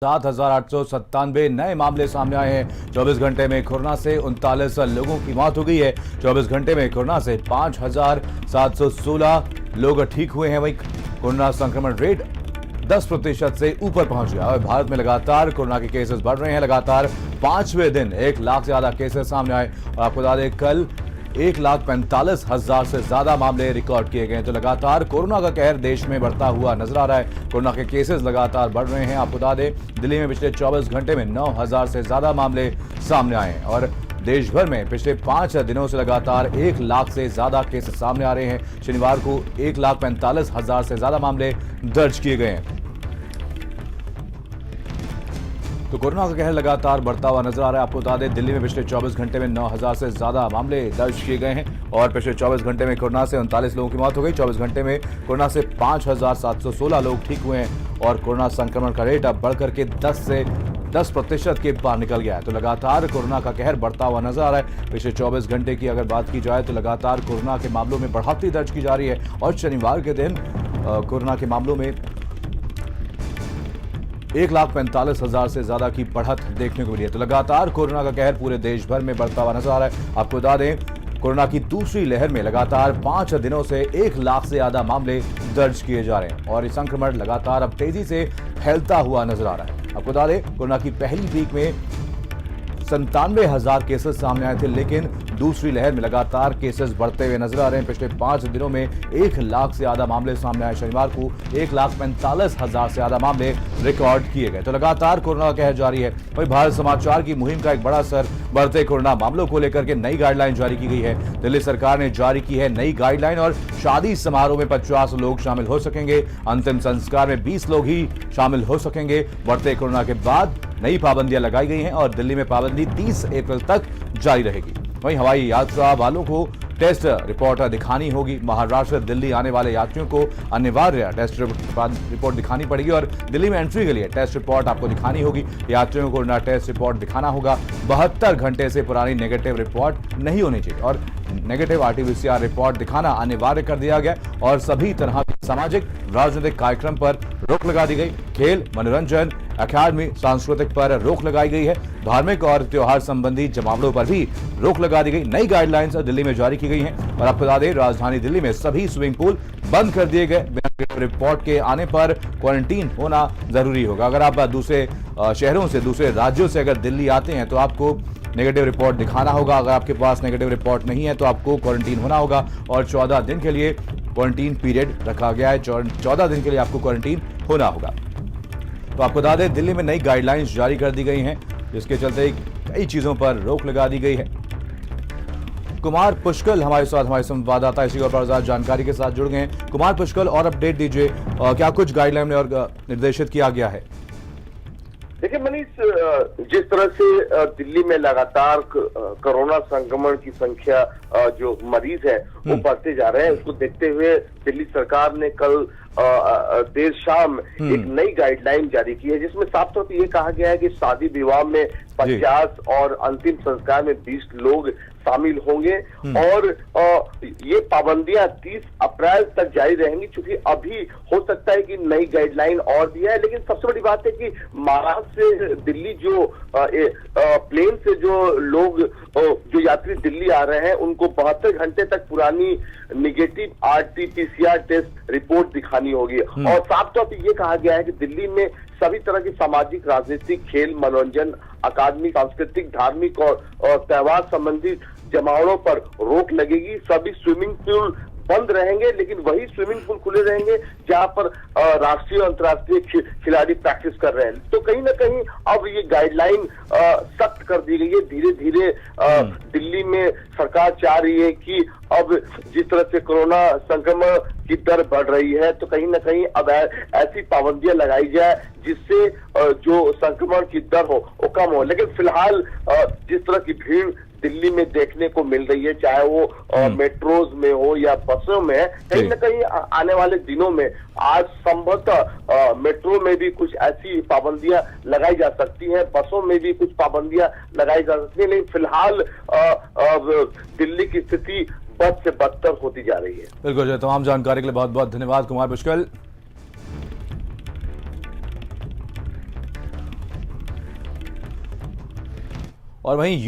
7,897 नए मामले सामने आए हैं। 24 घंटे में कोरोना से 39 लोगों की मौत हो गई है। 24 घंटे में कोरोना से 5,716 लोग ठीक हुए हैं। वहीं कोरोना संक्रमण रेट 10% से ऊपर पहुंच गया और भारत में लगातार कोरोना के केसेस बढ़ रहे हैं। लगातार 5वें दिन 1 लाख से ज्यादा केसेस सामने आए और आपको बता दें कल 1,45,000 से ज्यादा मामले रिकॉर्ड किए गए। तो लगातार कोरोना का कहर देश में बढ़ता हुआ नजर आ रहा है। कोरोना के केसेस लगातार बढ़ रहे हैं। आपको बता दें दिल्ली में पिछले 24 घंटे में 9,000 से ज्यादा मामले सामने आए हैं और देश भर में पिछले 5 दिनों से लगातार 1 लाख से ज्यादा केसेस सामने आ रहे हैं। शनिवार को 1,45,000 से ज्यादा मामले दर्ज किए गए हैं। तो कोरोना का कहर लगातार बढ़ता हुआ नजर आ रहा है। आपको बता दें दिल्ली में पिछले 24 घंटे में 9,000 से ज्यादा मामले दर्ज किए गए हैं और पिछले 24 घंटे में कोरोना से 39 लोगों की मौत हो गई। 24 घंटे में कोरोना से 5,716 लोग ठीक हुए हैं और कोरोना संक्रमण का रेट अब बढ़कर के 10% के पार निकल गया है। तो लगातार कोरोना का कहर बढ़ता हुआ नजर आ रहा है। पिछले 24 घंटे की अगर बात की जाए तो लगातार कोरोना के मामलों में बढ़ोतरी दर्ज की जा रही है और शनिवार के दिन कोरोना के मामलों में 1,45,000 से ज्यादा की बढ़त देखने को मिली है। तो लगातार कोरोना का कहर पूरे देश भर में बढ़ता हुआ नजर आ रहा है। आपको बता दें कोरोना की दूसरी लहर में लगातार 5 दिनों से 1 लाख से ज्यादा मामले दर्ज किए जा रहे हैं और ये संक्रमण लगातार अब तेजी से फैलता हुआ नजर आ रहा है। आपको बता दें कोरोना की पहली वीक में 97,000 केसेस सामने आए थे, लेकिन दूसरी लहर में लगातार केसेस बढ़ते हुए नजर आ रहे हैं। पिछले 5 दिनों में 1 लाख से ज्यादा मामले सामने आए। शनिवार को 1,45,000 से ज्यादा मामले रिकॉर्ड किए गए। तो लगातार कोरोना का कहर जारी है। वहीं भारत समाचार की मुहिम का एक बड़ा असर बढ़ते कोरोना मामलों को लेकर के नई गाइडलाइन जारी की गई है। दिल्ली सरकार ने जारी की है नई गाइडलाइन और शादी समारोह में 50 लोग शामिल हो सकेंगे। अंतिम संस्कार में 20 लोग ही शामिल हो सकेंगे। बढ़ते कोरोना के बाद नई पाबंदियां लगाई गई हैं और दिल्ली में पाबंदी 30 अप्रैल तक जारी रहेगी। वहीं हवाई यात्रा वालों को टेस्ट रिपोर्ट दिखानी होगी। महाराष्ट्र दिल्ली आने वाले यात्रियों को अनिवार्य टेस्ट रिपोर्ट दिखानी पड़ेगी और दिल्ली में एंट्री के लिए टेस्ट रिपोर्ट आपको दिखानी होगी। यात्रियों को ना टेस्ट रिपोर्ट दिखाना होगा। 72 घंटे से पुरानी नेगेटिव रिपोर्ट नहीं होनी चाहिए और नेगेटिव RT-PCR रिपोर्ट दिखाना अनिवार्य कर दिया गया और सभी तरह के सामाजिक राजनीतिक कार्यक्रम पर रोक लगा दी गई। खेल, मनोरंजन, अकादमी, सांस्कृतिक पर रोक लगाई गई है। धार्मिक और त्योहार संबंधी जमावड़ों पर भी रोक लगा दी गई। नई गाइडलाइंस दिल्ली में जारी की गई हैं और आपको बता दें राजधानी दिल्ली में सभी स्विमिंग पूल बंद कर दिए गए। बिना रिपोर्ट के आने पर क्वारंटीन होना जरूरी होगा। अगर आप दूसरे शहरों से, दूसरे राज्यों से अगर दिल्ली आते हैं तो आपको नेगेटिव रिपोर्ट दिखाना होगा। अगर आपके पास नेगेटिव रिपोर्ट नहीं है तो आपको क्वारंटीन होना होगा और 14 दिन के लिए क्वारंटीन पीरियड रखा गया है। 14 दिन के लिए आपको क्वारंटीन होना होगा। तो आपको बता दें दिल्ली में नई गाइडलाइंस जारी कर दी गई हैं जिसके चलते कई चीजों पर रोक लगा दी गई है। कुमार पुष्कल हमारे साथ, हमारे संवाददाता इसी और पर जानकारी के साथ जुड़ गए हैं। कुमार पुष्कल और अपडेट दीजिए, क्या कुछ गाइडलाइन में और निर्देशित किया गया है? देखिए मनीष, जिस तरह से दिल्ली में लगातार कोरोना संक्रमण की संख्या जो मरीज है वो बढ़ते जा रहे हैं, उसको देखते हुए दिल्ली सरकार ने कल देर शाम एक नई गाइडलाइन जारी की है जिसमें साफ तौर पर ये कहा गया है कि शादी विवाह में 50 और अंतिम संस्कार में 20 लोग शामिल होंगे और ये पाबंदियां 30 अप्रैल तक जारी रहेंगी। चूंकि अभी हो सकता है कि नई गाइडलाइन और भी है, लेकिन सबसे बड़ी बात है कि महाराष्ट्र से दिल्ली जो प्लेन से जो लोग जो यात्री दिल्ली आ रहे हैं उनको 72 घंटे तक पुरानी निगेटिव RT-PCR टेस्ट रिपोर्ट दिखानी होगी। और साफ तौर पर यह कहा गया है कि दिल्ली में सभी तरह की सामाजिक, राजनीतिक, खेल, मनोरंजन, अकादमी, सांस्कृतिक, धार्मिक और त्योहार संबंधी जमावड़ों पर रोक लगेगी। सभी स्विमिंग पूल बंद रहेंगे, लेकिन वही स्विमिंग पूल खुले रहेंगे जहां पर राष्ट्रीय और अंतर्राष्ट्रीय खिलाड़ी प्रैक्टिस कर रहे हैं। तो कहीं ना कहीं अब ये गाइडलाइन सख्त कर दी गई है। धीरे धीरे दिल्ली में सरकार चाह रही है कि अब जिस तरह से कोरोना संक्रमण की दर बढ़ रही है तो कहीं ना कहीं अब ऐसी पाबंदियां लगाई जाए जिससे जो संक्रमण की दर हो वो कम हो। लेकिन फिलहाल जिस तरह की भीड़ दिल्ली में देखने को मिल रही है, चाहे वो मेट्रोज में हो या बसों में, कहीं ना कहीं आने वाले दिनों में आज संभवतः मेट्रो में भी कुछ ऐसी पाबंदियां लगाई जा सकती हैं, बसों में भी कुछ पाबंदियां लगाई जा सकती हैं। लेकिन फिलहाल दिल्ली की स्थिति बद से बदतर होती जा रही है। बिल्कुल, तमाम जानकारी के लिए बहुत बहुत धन्यवाद कुमार पुष्कल। और वहीं